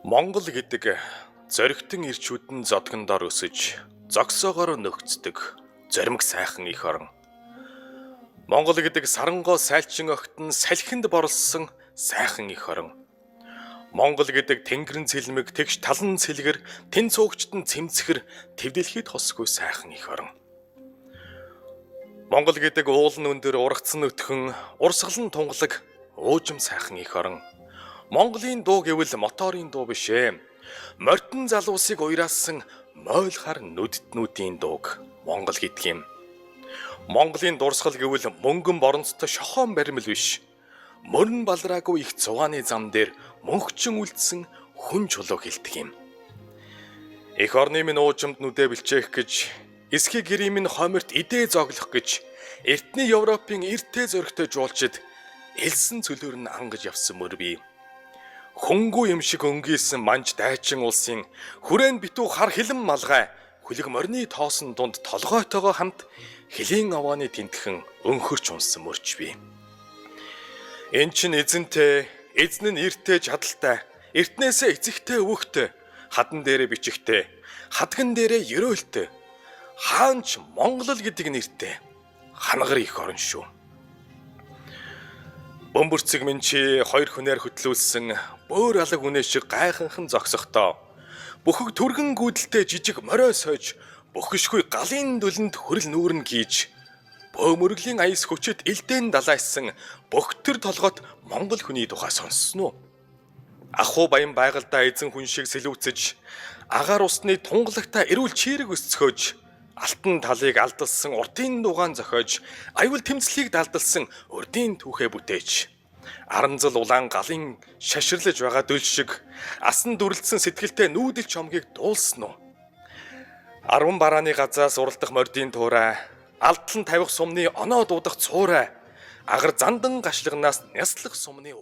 Монгол гэдэг зоригтон ирчүүдэн зодгондоор өсөж, зогсоогоор нөхцдөг зоримог сайхан их орон. Монгол гэдэг сарангой сайлчин огтон салхинд борлсон сайхан их орон. Монгол гэдэг тэнгэрэн цэлмэг тэгш талан цэлгэр тэн цуугчтан цэмцгэр твдэлхийд хосгүй сайхан их орон. Монгол гэдэг уулын өндөр ургацсан өтхөн урсгалан тунгалаг уужим сайхан их орон. Монголын дуу гэвэл моторын дуу биш ээ. Морьтон залуусыг уйраасан мойлхар нүдтнүүдийн дууг Монгол гэдэг юм. Монголын дурсгал гэвэл мөнгөн боронцтой шохон баримл биш. Мөрн балраагүй их цугааны зам дээр мөнхчин үлдсэн хүн чулуу хэлдэг юм. Эх орны минь уужимд нүдэ бэлчээх гэж, эсхий гэрийн минь хомирт идээ зоглох гэж, эртний Европын эртээ зөрөгтэй жуулчид элсэн цөлөөр нь ангаж явсан мөр бий. Хөнгүү юм шиг өнгийсэн манж дайчин улсын хүрээн битүү хар хилэн малгай хүлэг морины тоосон дунд толгойтойгоо хамт хилийн авааны тентхэн өнхөрч унсан мөрч бий. Эн чин эзэнтэй, эзэн нь эртээ чадалтай, эртнээсээ эцэгтэй өвөгтэй, хадан дээрээ бичихтэй, хадган дээрээ ерөөлтэй, хаанч Монгол гэдэг нэртэй ханагар их орн шүү. Бөмбөрцөг минь чи хоёр хүнээр хөтлүүлсэн бөөр алаг үнэ шиг гайханхан зогсохдоо бүхэг түргэн гүйдэлтэй жижиг морио сойж бөхөшгүй галын дүлэнд хөрөл нүүрэн гийж бөөмөрглийн аяс хүчит элдэн далайсан бөхтөр толгойд монгол хүний тухай сонссон уу? Ахуу баян байгальдаа эзэн хүн шиг сэлүүцэж агаар усны тунгалагта эрүүл чирэг өсцөхөж алтан талыг алдалсан урдын дугаан зохиож аюул тэмцлийг далдалсан урдын түүхээ бүтээж аранзал улаан галын шаширлаж байгаа дүл шиг асан дүрлэлсэн сэтгэлтэй нүүдэл чомгийг дуулсан уу? 10 барааны газаас уралдах мордын туурай, алдлан тавих сумны оноо дуудах цуурай, агар зандан гашлагнаас няслах сумны